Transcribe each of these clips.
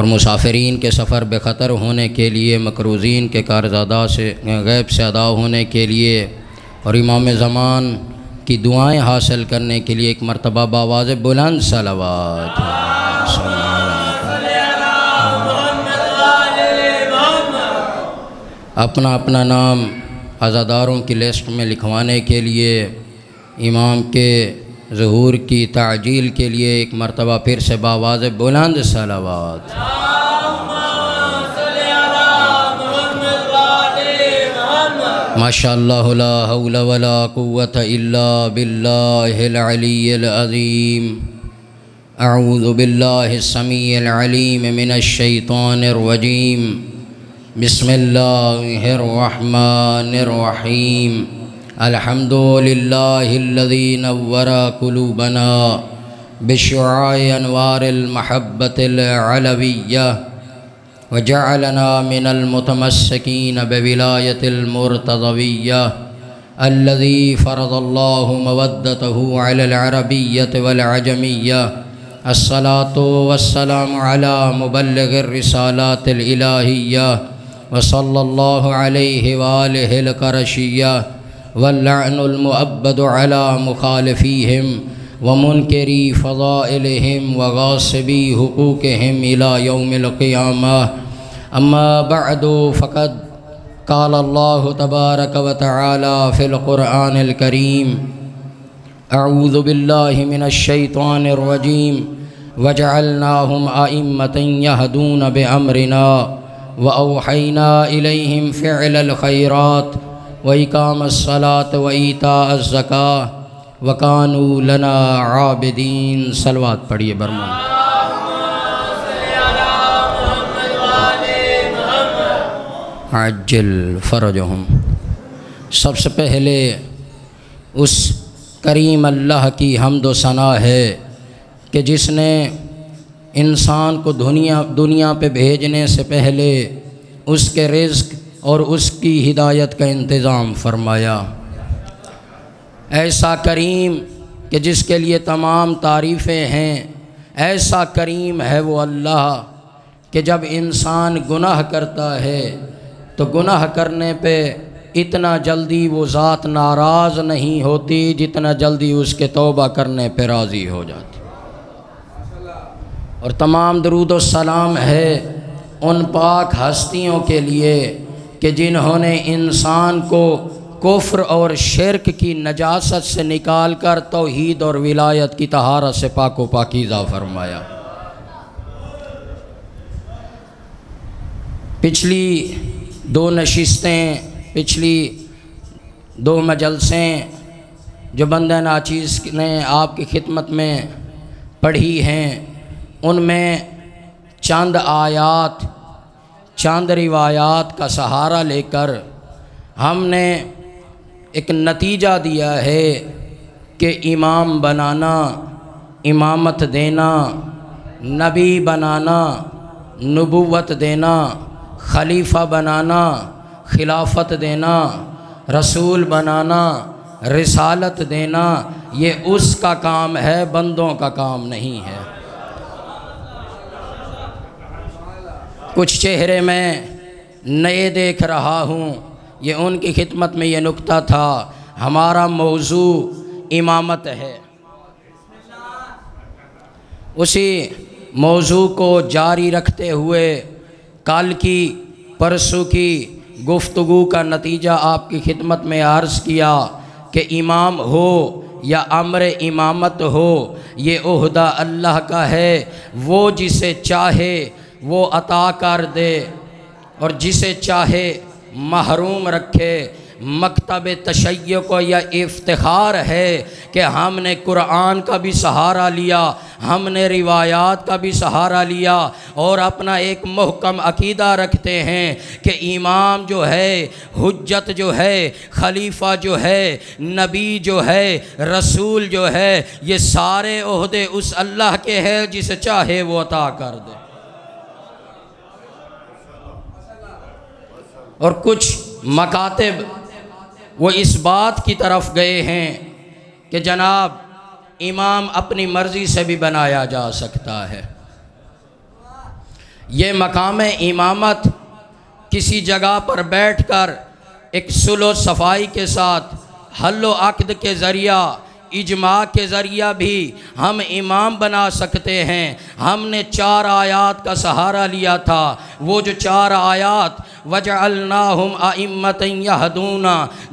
اور مسافرین کے سفر بے خطر ہونے کے لیے، مقروضین کے قرض ادا سے غیب سے ادا ہونے کے لیے، اور امام زمان کی دعائیں حاصل کرنے کے لیے ایک مرتبہ بآواز بلند صلوات اپنا اپنا نام عزاداروں کی لسٹ میں لکھوانے کے لیے، امام کے ظہور کی تعجیل کے لیے ایک مرتبہ پھر سے بآواز بلند صلوات۔ ماشاءاللہ لا حول ولا قوة الا باللہ العلی العظیم۔ اعوذ باللہ السمیع العلیم من الشیطان الرجیم۔ بسم اللہ الرحمن الرحیم۔ الحمد للہ الذی نور قلوبنا بشعاع انوار المحبۃ العلویہ وجعلنا من المتمسکین بولایۃ المرتضویہ الذی فرض اللہ مودتہ علی العربیۃ والعجمیہ۔ الصلاۃ والسلام علی مبلغ الرسالات الالہیہ وصلی اللہ علیہ وآلہ القرشیہ واللعن المؤبد علی مخالفیہم ومنکری فضائلہم وغاصبی حقوقہم الی یوم القیامہ۔ اما بعد فقد قال اللہ تبارک و تعالی فی القرآن الکریم۔ اعوذ باللہ من الشیطان الرجیم۔ وجعلناہم ائمۃ یہدون بامرنا واوحینا الیہم فعل الخیرات واقام الصلاۃ وایتاء الزکاۃ وکانوا لنا عابدین۔ صلوات پڑھیے برمان۔ عجل فرجہم۔ سب سے پہلے اس کریم اللہ کی حمد و ثنا ہے کہ جس نے انسان کو دنیا پہ بھیجنے سے پہلے اس کے رزق اور اس کی ہدایت کا انتظام فرمایا۔ ایسا کریم کہ جس کے لیے تمام تعریفیں ہیں، ایسا کریم ہے وہ اللہ کہ جب انسان گناہ کرتا ہے تو گناہ کرنے پہ اتنا جلدی وہ ذات ناراض نہیں ہوتی جتنا جلدی اس کے توبہ کرنے پہ راضی ہو جاتی۔ اور تمام درود و سلام ہے ان پاک ہستیوں کے لیے کہ جنہوں نے انسان کو کفر اور شرک کی نجاست سے نکال کر توحید اور ولایت کی طہارت سے پاک و پاکیزہ فرمایا۔ پچھلی دو نشستیں، پچھلی دو مجلسیں جو بندہ ناچیز نے آپ کی خدمت میں پڑھی ہیں، ان میں چند آیات، چند روایات کا سہارا لے کر ہم نے ایک نتیجہ دیا ہے کہ امام بنانا، امامت دینا، نبی بنانا، نبوت دینا، خلیفہ بنانا، خلافت دینا، رسول بنانا، رسالت دینا، یہ اس کا کام ہے، بندوں کا کام نہیں ہے۔ کچھ چہرے میں نئے دیکھ رہا ہوں، یہ ان کی خدمت میں یہ نکتہ تھا۔ ہمارا موضوع امامت ہے۔ اسی موضوع کو جاری رکھتے ہوئے کل کی پرسوں کی گفتگو کا نتیجہ آپ کی خدمت میں عرض کیا کہ امام ہو یا امر امامت ہو، یہ عہدہ اللہ کا ہے، وہ جسے چاہے وہ عطا کر دے اور جسے چاہے محروم رکھے۔ مکتب تشیع کو یہ افتخار ہے کہ ہم نے قرآن کا بھی سہارا لیا، ہم نے روایات کا بھی سہارا لیا، اور اپنا ایک محکم عقیدہ رکھتے ہیں کہ امام جو ہے، حجت جو ہے، خلیفہ جو ہے، نبی جو ہے، رسول جو ہے، یہ سارے عہدے اس اللہ کے ہیں جسے چاہے وہ عطا کر دے۔ اور کچھ مکاتب وہ اس بات کی طرف گئے ہیں کہ جناب امام اپنی مرضی سے بھی بنایا جا سکتا ہے۔ یہ مقام امامت کسی جگہ پر بیٹھ کر ایک صلح و صفائی کے ساتھ حل و عقد کے ذریعہ اجماع کے ذریعہ بھی ہم امام بنا سکتے ہیں۔ ہم نے 4 آیات کا سہارا لیا تھا، وہ جو 4 آیات وَجَعَلْنَاهُمْ أَئِمَّةً يَهْدُونَ،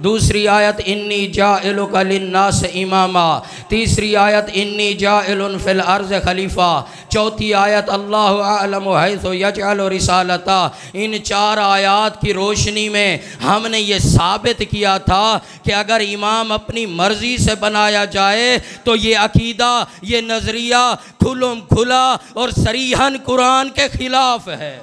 دوسری آیت انی جَاعِلُكَ لِلنَّاسِ اماما، تیسری آیت انی جَاعِلٌ فِي الْأَرْضِ خلیفہ، چوتھی آیت اللہ اعلم حیث یجعل رسالتہ۔ ان 4 آیات کی روشنی میں ہم نے یہ ثابت کیا تھا کہ اگر امام اپنی مرضی سے بنایا جائے تو یہ عقیدہ، یہ نظریہ کھلم کھلا اور صریحاً قرآن کے خلاف ہے۔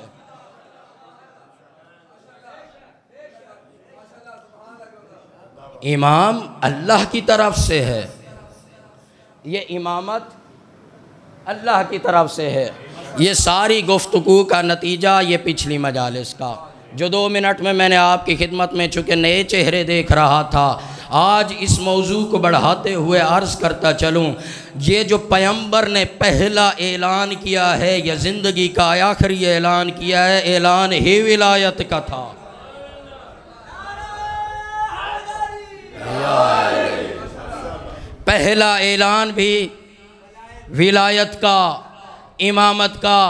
امام اللہ کی طرف سے ہے، یہ امامت اللہ کی طرف سے ہے۔ یہ ساری گفتگو کا نتیجہ یہ پچھلی مجالس کا جو 2 منٹ میں نے آپ کی خدمت میں چونکہ نئے چہرے دیکھ رہا تھا، آج اس موضوع کو بڑھاتے ہوئے عرض کرتا چلوں، یہ جو پیغمبر نے پہلا اعلان کیا ہے یا زندگی کا آخری اعلان کیا ہے، اعلان ہی ولایت کا تھا۔ پہلا اعلان بھی ولایت کا، امامت کا،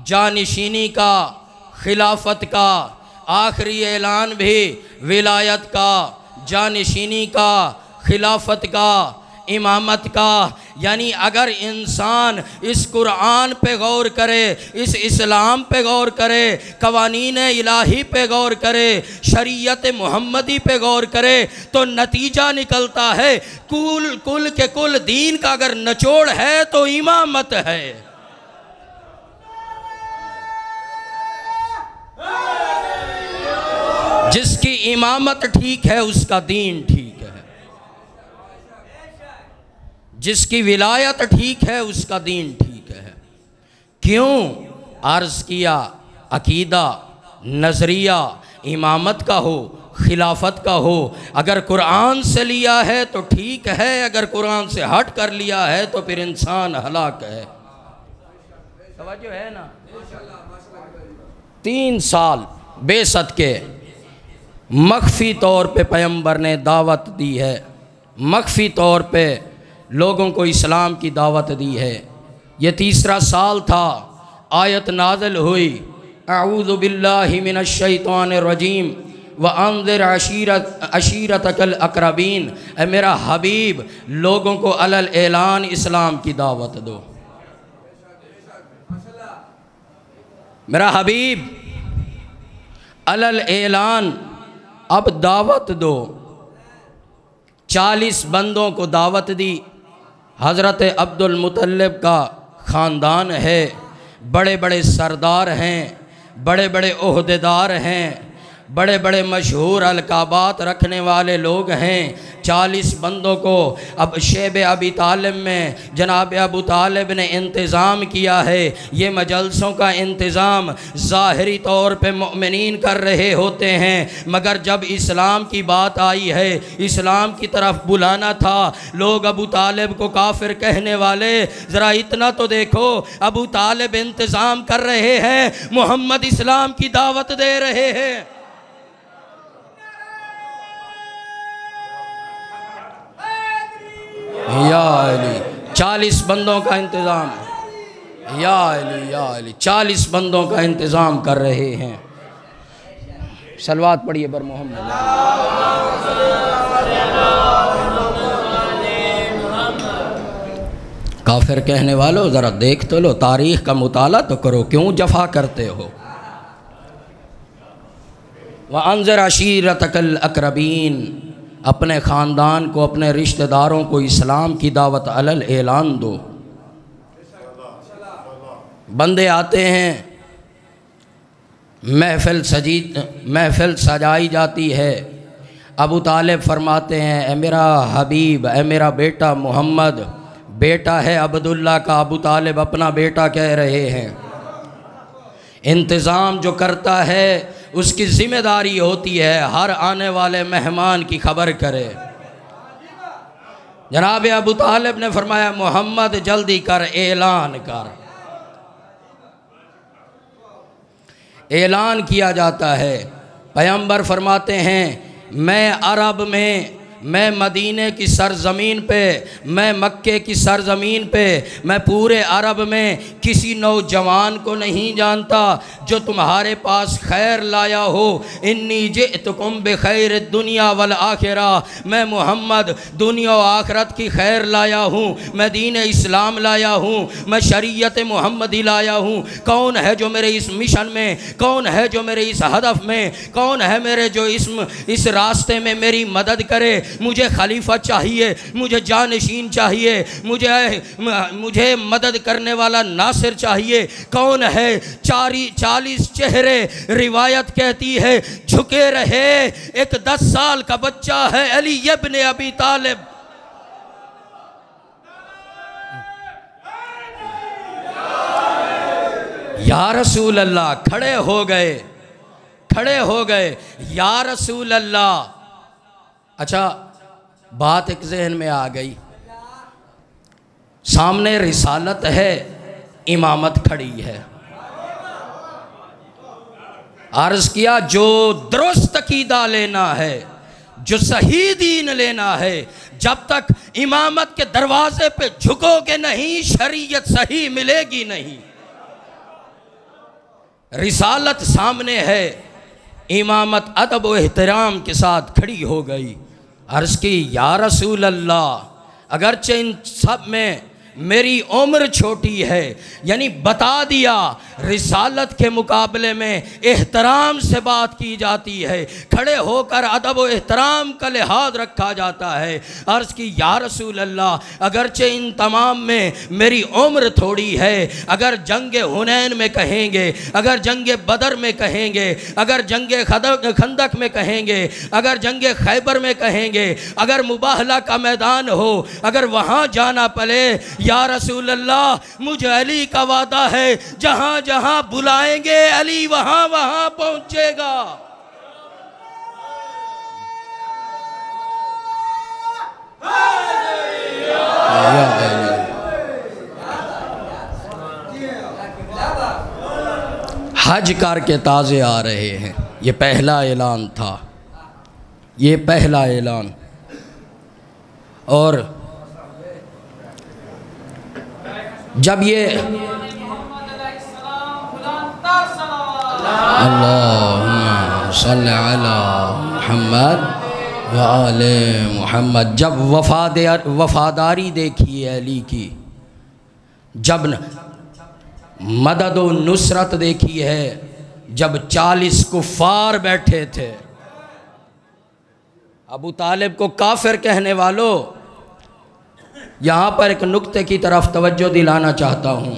جانشینی کا، خلافت کا، آخری اعلان بھی ولایت کا، جانشینی کا، خلافت کا، امامت کا۔ یعنی اگر انسان اس قرآن پہ غور کرے، اس اسلام پہ غور کرے، قوانین الہی پہ غور کرے، شریعت محمدی پہ غور کرے تو نتیجہ نکلتا ہے کل کے کل دین کا اگر نچوڑ ہے تو امامت ہے۔ جس کی امامت ٹھیک ہے اس کا دین ٹھیک ہے، جس کی ولایت ٹھیک ہے اس کا دین ٹھیک ہے۔ کیوں؟ عرض کیا عقیدہ، نظریہ امامت کا ہو، خلافت کا ہو، اگر قرآن سے لیا ہے تو ٹھیک ہے، اگر قرآن سے ہٹ کر لیا ہے تو پھر انسان ہلاک ہے۔ توجہ ہے نا؟ 3 سال بعثت کے مخفی طور پہ پیغمبر نے دعوت دی ہے، مخفی طور پہ لوگوں کو اسلام کی دعوت دی ہے۔ یہ 3را سال تھا، آیت نازل ہوئی اعوذ باللہ من الشیطان الرجیم وانذر عشیرتک الاقربین، اے میرا حبیب لوگوں کو علی الاعلان اسلام کی دعوت دو۔ میرا حبیب علی الاعلان اب دعوت دو۔ 40 بندوں کو دعوت دی۔ حضرت عبد المطلب کا خاندان ہے، بڑے بڑے سردار ہیں، بڑے بڑے عہدیدار ہیں، بڑے بڑے مشہور القابات رکھنے والے لوگ ہیں۔ 40 بندوں کو اب شیب ابی طالب میں جناب ابو طالب نے انتظام کیا ہے۔ یہ مجلسوں کا انتظام ظاہری طور پہ مؤمنین کر رہے ہوتے ہیں، مگر جب اسلام کی بات آئی ہے، اسلام کی طرف بلانا تھا، لوگ ابو طالب کو کافر کہنے والے، ذرا اتنا تو دیکھو ابو طالب انتظام کر رہے ہیں، محمد اسلام کی دعوت دے رہے ہیں۔ یا علی 40 بندوں کا انتظام، یا علی یا علی 40 بندوں کا انتظام کر رہے ہیں۔ صلوات پڑھیے بر محمد۔ کافر کہنے والوں ذرا دیکھ تو لو، تاریخ کا مطالعہ تو کرو، کیوں جفا کرتے ہو؟ وَأَنذِرْ عَشِيرَتَكَ الْأَقْرَبِينَ، اپنے خاندان کو، اپنے رشتہ داروں کو اسلام کی دعوت علی الاعلان دو۔ بندے آتے ہیں، محفل سجائی جاتی ہے، ابو طالب فرماتے ہیں اے میرا حبیب، اے میرا بیٹا محمد، بیٹا ہے عبداللہ کا، ابو طالب اپنا بیٹا کہہ رہے ہیں۔ انتظام جو کرتا ہے اس کی ذمہ داری ہوتی ہے ہر آنے والے مہمان کی خبر کرے۔ جناب ابو طالب نے فرمایا محمد جلدی کر، اعلان کر۔ اعلان کیا جاتا ہے۔ پیغمبر فرماتے ہیں میں عرب میں، میں مدینے کی سرزمین پہ، میں مکے کی سرزمین پہ، میں پورے عرب میں کسی نوجوان کو نہیں جانتا جو تمہارے پاس خیر لایا ہو۔ انی جئتکم بخیر الدنیا والآخرہ، میں محمد دنیا و آخرت کی خیر لایا ہوں، میں دین اسلام لایا ہوں، میں شریعت محمدی لایا ہوں۔ کون ہے جو میرے اس مشن میں، کون ہے جو میرے اس ہدف میں، کون ہے میرے جو اس راستے میں میری مدد کرے؟ مجھے خلیفہ چاہیے، مجھے جانشین چاہیے، مجھے مدد کرنے والا ناصر چاہیے۔ کون ہے؟ 40 چہرے روایت کہتی ہے جھکے رہے، ایک 10 سال کا بچہ ہے علی ابن ابی طالب۔ یا رسول اللہ، کھڑے ہو گئے، کھڑے ہو گئے، یا رسول اللہ۔ اچھا بات ایک ذہن میں آ گئی، سامنے رسالت ہے، امامت کھڑی ہے۔ عرض کیا جو درست عقیدہ لینا ہے، جو صحیح دین لینا ہے، جب تک امامت کے دروازے پہ جھکو گے نہیں، شریعت صحیح ملے گی نہیں۔ رسالت سامنے ہے، امامت ادب و احترام کے ساتھ کھڑی ہو گئی۔ عرض کی یا رسول اللہ، اگرچہ ان سب میں میری عمر چھوٹی ہے، یعنی بتا دیا رسالت کے مقابلے میں احترام سے بات کی جاتی ہے، کھڑے ہو کر ادب و احترام کا لحاظ رکھا جاتا ہے۔ عرض کی یا رسول اللہ، اگرچہ ان تمام میں میری عمر تھوڑی ہے، اگر جنگ حنین میں کہیں گے، اگر جنگ بدر میں کہیں گے، اگر جنگ خندق میں کہیں گے، اگر جنگ خیبر میں کہیں گے، اگر مباہلہ کا میدان ہو، اگر وہاں جانا پڑے، یا رسول اللہ مجھے علی کا وعدہ ہے جہاں جہاں بلائیں گے علی وہاں وہاں پہنچے گا۔ حج کر کے تازے آ رہے ہیں، یہ پہلا اعلان تھا، یہ پہلا اعلان۔ اور جب یہ اللہم صلی علی محمد وآل محمد، جب وفاداری دیکھی ہے علی کی، جب مدد و نصرت دیکھی ہے، جب 40 کفار بیٹھے تھے، ابو طالب کو کافر کہنے والوں، یہاں پر ایک نقطے کی طرف توجہ دلانا چاہتا ہوں۔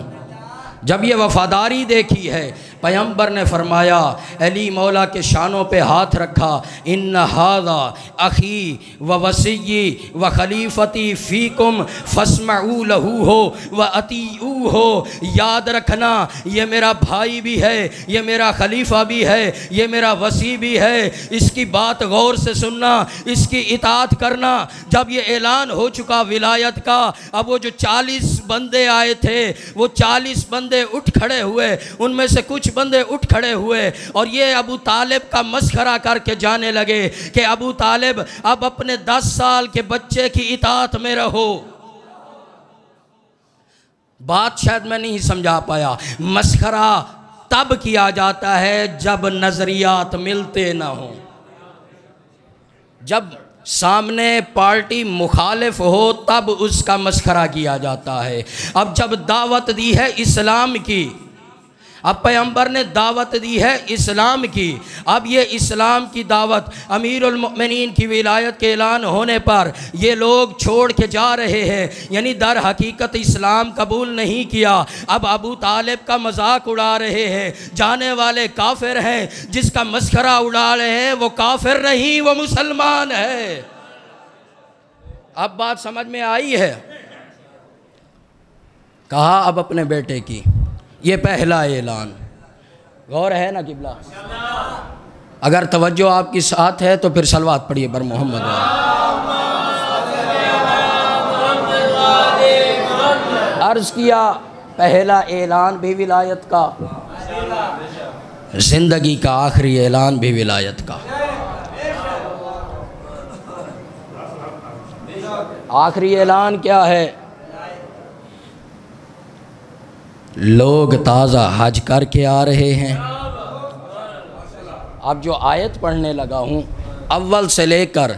جب یہ وفاداری دیکھی ہے، پیغمبر نے فرمایا، علی مولا کے شانوں پہ ہاتھ رکھا، ان ھذا اخی و وصی و خلیفتی فیکم فاسمعوا لہ ہو و اطیعوہ ہو، یاد رکھنا یہ میرا بھائی بھی ہے، یہ میرا خلیفہ بھی ہے، یہ میرا وصی بھی ہے، اس کی بات غور سے سننا، اس کی اطاعت کرنا۔ جب یہ اعلان ہو چکا ولایت کا، اب وہ جو 40 بندے آئے تھے، وہ 40 بندے اٹھ کھڑے ہوئے، ان میں سے کچھ بندے اٹھ کھڑے ہوئے اور یہ ابو طالب کا مسخرہ کر کے جانے لگے کہ ابو طالب اب اپنے 10 سال کے بچے کی اطاعت میں رہو۔ بات شاید میں نہیں سمجھا پایا۔ مسخرہ تب کیا جاتا ہے جب نظریات ملتے نہ ہوں، جب سامنے پارٹی مخالف ہو تب اس کا مسخرہ کیا جاتا ہے۔ اب جب دعوت دی ہے اسلام کی، اب پیغمبر نے دعوت دی ہے اسلام کی، اب یہ اسلام کی دعوت امیر المؤمنین کی ولایت کے اعلان ہونے پر یہ لوگ چھوڑ کے جا رہے ہیں، یعنی در حقیقت اسلام قبول نہیں کیا۔ اب ابو طالب کا مذاق اڑا رہے ہیں، جانے والے کافر ہیں، جس کا مسخرہ اڑا رہے ہیں وہ کافر نہیں، وہ مسلمان ہے۔ اب بات سمجھ میں آئی ہے؟ کہا اب اپنے بیٹے کی، یہ پہلا اعلان، غور ہے نا قبلہ؟ اگر توجہ آپ کی ساتھ ہے تو پھر صلوات پڑھیے بر محمد۔ عرض کیا پہلا اعلان بھی ولایت کا، زندگی کا آخری اعلان بھی ولایت کا۔ آخری اعلان کیا ہے؟ لوگ تازہ حج کر کے آ رہے ہیں۔ اب جو آیت پڑھنے لگا ہوں اول سے لے کر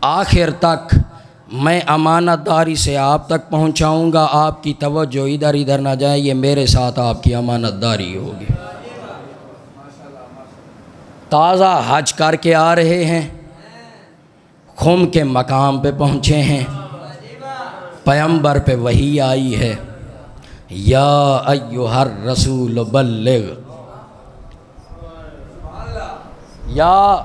آخر تک میں امانت داری سے آپ تک پہنچاؤں گا، آپ کی توجہ ادھر ادھر نہ جائے، یہ میرے ساتھ آپ کی امانت داری ہوگی۔ تازہ حج کر کے آ رہے ہیں، خم کے مقام پہ پہنچے ہیں، پیغمبر پہ وحی آئی ہے، یا ایھا الرسول بلغ، یا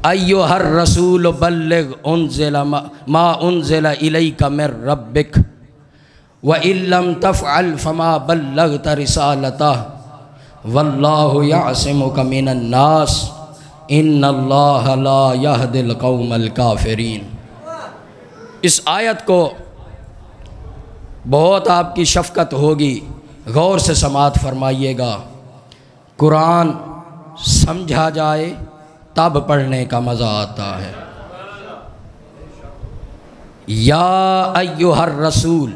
ایھا الرسول بلغ انزل ما انزل الیک من ربک وان لم تفعل فما بلغت رسالتہ واللہ یعصمک من الناس ان اللہ لا یہدی القوم الکافرین۔ اس آیت کو بہت آپ کی شفقت ہوگی، غور سے سماعت فرمائیے گا۔ قرآن سمجھا جائے تب پڑھنے کا مزہ آتا ہے۔ یا ایھا الرسول،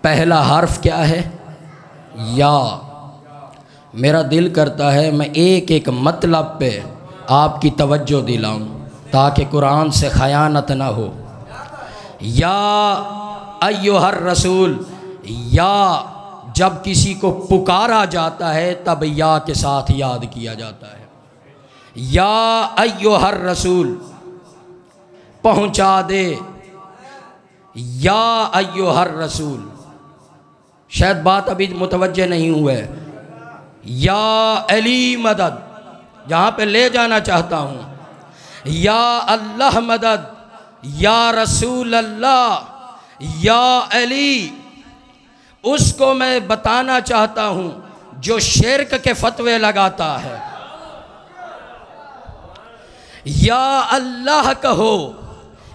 پہلا حرف کیا ہے؟ یا۔ میرا دل کرتا ہے میں ایک ایک مطلب پہ آپ کی توجہ دلاؤں تاکہ قرآن سے خیانت نہ ہو۔ یا ایھا الرسول، یا جب کسی کو پکارا جاتا ہے تب یا کے ساتھ یاد کیا جاتا ہے۔ یا ایھا الرسول، پہنچا دے، یا ایھا الرسول، شاید بات ابھی متوجہ نہیں ہوئے۔ یا علی مدد، جہاں پہ لے جانا چاہتا ہوں، یا اللہ مدد، یا رسول اللہ، یا علی، اس کو میں بتانا چاہتا ہوں جو شرک کے فتوے لگاتا ہے۔ یا اللہ کہو،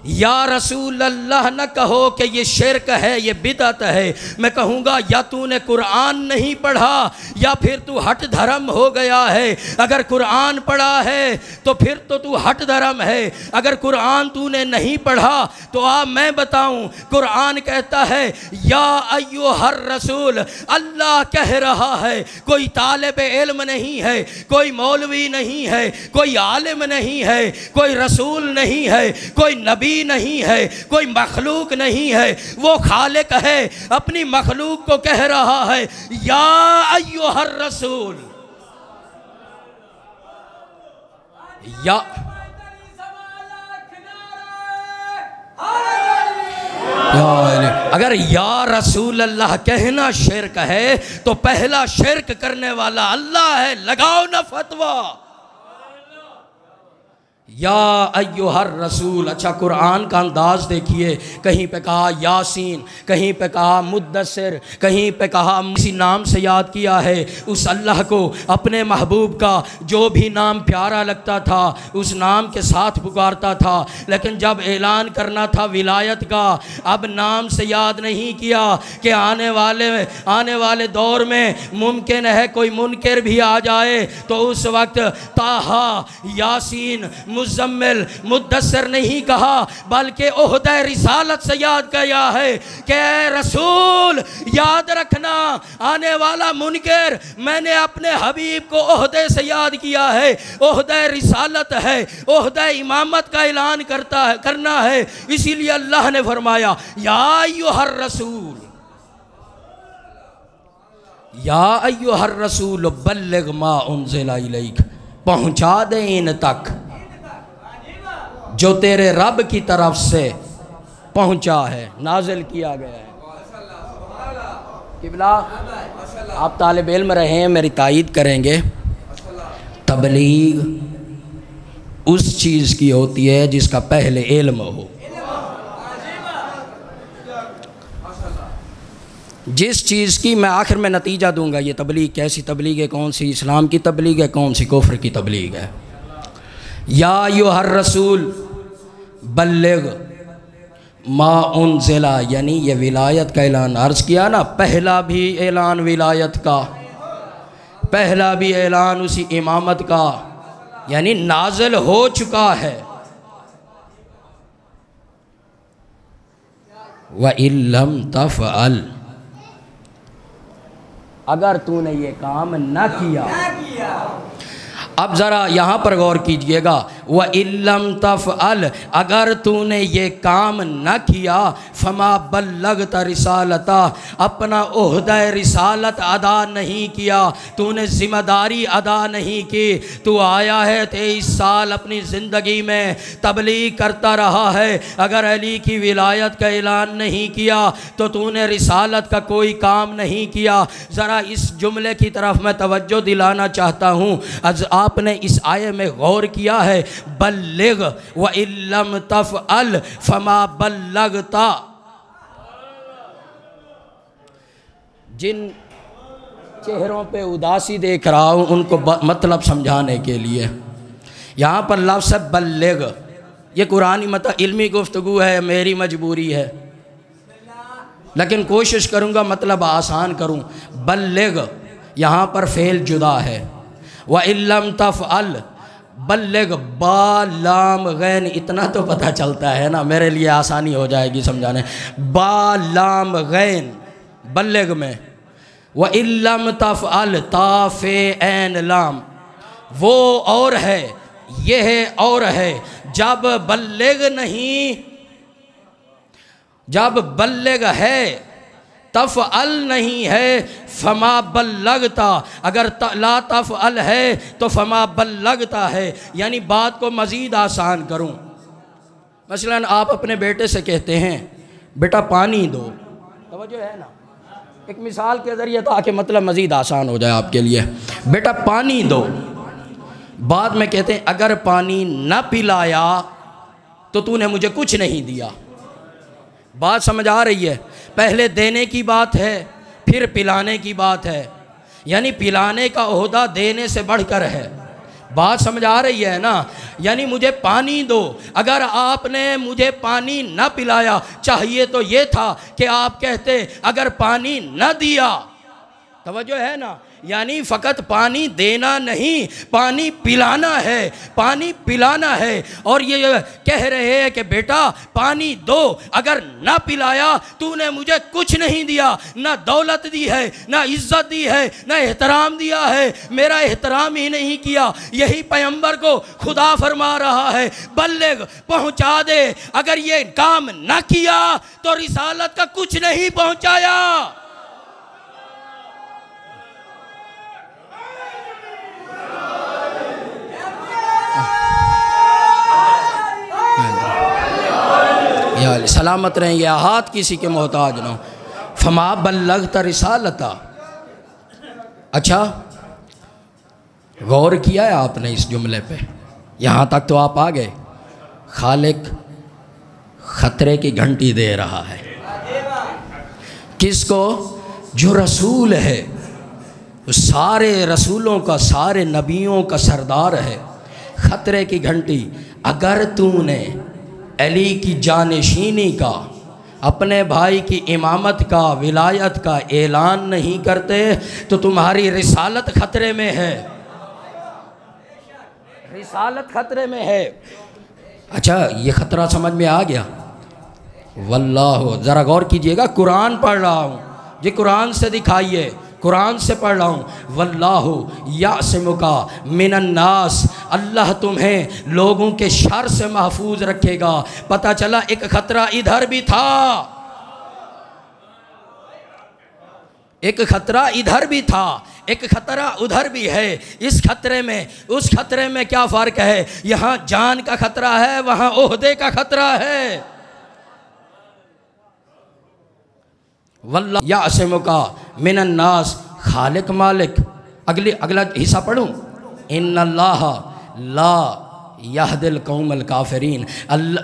یا رسول اللہ نہ کہو کہ یہ شرک ہے، یہ بدعت ہے۔ میں کہوں گا یا تو نے قرآن نہیں پڑھا یا پھر تو ہٹ دھرم ہو گیا ہے۔ اگر قرآن پڑھا ہے تو پھر تو ہٹ دھرم ہے، اگر قرآن تو نے نہیں پڑھا تو آپ میں بتاؤں، قرآن کہتا ہے یا ایھا الرسول، اللہ کہہ رہا ہے، کوئی طالب علم نہیں ہے، کوئی مولوی نہیں ہے، کوئی عالم نہیں ہے، کوئی رسول نہیں ہے، کوئی نبی نہیں ہے، کوئی مخلوق نہیں ہے، وہ خالق ہے، اپنی مخلوق کو کہہ رہا ہے یا ایھا الرسول۔ یا اگر یا رسول اللہ کہنا شرک ہے تو پہلا شرک کرنے والا اللہ ہے، لگاؤ نہ فتویٰ۔ یا ایھا الرسول، اچھا قرآن کا انداز دیکھیے، کہیں پہ کہا یاسین، کہیں پہ کہا مدثر، کہیں پہ کہا کسی نام سے یاد کیا ہے۔ اس اللہ کو اپنے محبوب کا جو بھی نام پیارا لگتا تھا اس نام کے ساتھ پکارتا تھا، لیکن جب اعلان کرنا تھا ولایت کا، اب نام سے یاد نہیں کیا کہ آنے والے دور میں ممکن ہے کوئی منکر بھی آ جائے تو اس وقت طٰہٰ، یاسین، مزمل، مدثر نہیں کہا، بلکہ عہدہ رسالت سے یاد کیا ہے کہ اے رسول یاد رکھنا، آنے والا منکر میں نے اپنے حبیب کو عہدے سے یاد کیا ہے، عہدہ رسالت ہے، عہدہ امامت کا اعلان کرنا ہے۔ اسی لیے اللہ نے فرمایا یا ایھا الرسول، یا ایھا الرسول بلغ ما انزل الیک، پہنچا دے ان تک جو تیرے رب کی طرف سے پہنچا ہے، نازل کیا گیا ہے۔ قبلہ آپ طالب علم رہے ہیں، میری تائید کریں گے، تبلیغ اس چیز کی ہوتی ہے جس کا پہلے علم ہو۔ جس چیز کی میں آخر میں نتیجہ دوں گا، یہ تبلیغ کیسی تبلیغ ہے، کون سی اسلام کی تبلیغ ہے، کون سی کفر کی تبلیغ ہے۔ یا ایھا الرسول بلغ ما انزلہ، یعنی یہ ولایت کا اعلان عرض کیا نا، پہلا بھی اعلان ولایت کا پہلا بھی اعلان اسی امامت کا یعنی نازل ہو چکا ہے۔ وَإِن لَّمْ تَفْعَلْ، اگر تو نے یہ کام نہ کیا۔ اب ذرا یہاں پر غور کیجئے گا، وَإِن لَّمْ تَفْعَلْ، اگر تو نے یہ کام نہ کیا، فَمَا بَلَّغْتَ رِسَالَتَهُ، اپنا عہدہ رسالت ادا نہیں کیا، تو نے ذمہ داری ادا نہیں کی۔ تو آیا ہے 23 سال اپنی زندگی میں تبلیغ کرتا رہا ہے، اگر علی کی ولایت کا اعلان نہیں کیا تو نے رسالت کا کوئی کام نہیں کیا۔ ذرا اس جملے کی طرف میں توجہ دلانا چاہتا ہوں، آپ نے اس آیے میں غور کیا ہے، بلغ وَإِن لَّمْ تَفْعَلْ فَمَا بَلَّغْتَ۔ جن چہروں پہ اداسی دیکھ رہا ہوں ان کو مطلب سمجھانے کے لیے یہاں پر لفظ ہے بلغ، یہ قرآنی مطلب علمی گفتگو ہے، میری مجبوری ہے لیکن کوشش کروں گا مطلب آسان کروں۔ بلغ یہاں پر فعل جدا ہے، وَإِن لَّمْ تَفْعَلْ، بلغ با لام غین، اتنا تو پتہ چلتا ہے نا، میرے لیے آسانی ہو جائے گی سمجھانے، با لام غین بلغ میں، وَإِن لَّمْ تَفْعَلْ تا فے عین لام، وہ اور ہے یہ ہے اور ہے، جب بلغ نہیں، جب بلغ ہے تفعل نہیں ہے، فما بلغتا، اگر لا تفعل ہے تو فما بلغتا ہے، یعنی بات کو مزید آسان کروں۔ مثلا آپ اپنے بیٹے سے کہتے ہیں بیٹا پانی دو، توجہ ہے نا، ایک مثال کے ذریعے تاکہ مطلب مزید آسان ہو جائے آپ کے لیے، بیٹا پانی دو، بعد میں کہتے ہیں اگر پانی نہ پلایا تو نے مجھے کچھ نہیں دیا۔ بات سمجھ آ رہی ہے؟ پہلے دینے کی بات ہے پھر پلانے کی بات ہے، یعنی پلانے کا عہدہ دینے سے بڑھ کر ہے۔ بات سمجھ آ رہی ہے نا؟ یعنی مجھے پانی دو، اگر آپ نے مجھے پانی نہ پلایا، چاہیے تو یہ تھا کہ آپ کہتے اگر پانی نہ دیا، توجہ ہے نا، یعنی فقط پانی دینا نہیں، پانی پلانا ہے، پانی پلانا ہے، اور یہ کہہ رہے ہیں کہ بیٹا پانی دو، اگر نہ پلایا تو نے مجھے کچھ نہیں دیا، نہ دولت دی ہے، نہ عزت دی ہے، نہ احترام دیا ہے، میرا احترام ہی نہیں کیا۔ یہی پیغمبر کو خدا فرما رہا ہے بلغ، پہنچا دے، اگر یہ کام نہ کیا تو رسالت کا کچھ نہیں پہنچایا۔ سلامت رہیں، یہ ہاتھ کسی کے محتاج نہ ہو۔ فما بلغت رسالتا، اچھا غور کیا ہے آپ نے اس جملے پہ؟ یہاں تک تو آپ آ گئے۔ خالق خطرے کی گھنٹی دے رہا ہے، کس کو؟ جو رسول ہے، سارے رسولوں کا، سارے نبیوں کا سردار ہے۔ خطرے کی گھنٹی، اگر تو نے علی کی جانشینی کا، اپنے بھائی کی امامت کا، ولایت کا اعلان نہیں کرتے تو تمہاری رسالت خطرے میں ہے، رسالت خطرے میں ہے۔ اچھا یہ خطرہ سمجھ میں آ گیا؟ واللہ، ذرا غور کیجئے گا، قرآن پڑھ رہا ہوں جی، قرآن سے دکھائیے، قرآن سے پڑھ رہا ہوں۔ واللہ یعصمک من الناس، اللہ تمہیں لوگوں کے شر سے محفوظ رکھے گا۔ پتہ چلا ایک خطرہ ادھر بھی تھا، ایک خطرہ ادھر بھی تھا، ایک خطرہ ادھر بھی ہے۔ اس خطرے میں اس خطرے میں کیا فرق ہے؟ یہاں جان کا خطرہ ہے، وہاں عہدے کا خطرہ ہے۔ واللہ یعصمک من الناس، خالق مالک۔ اگلا حصہ پڑھوں، ان اللہ لا یہدی القوم الکافرین،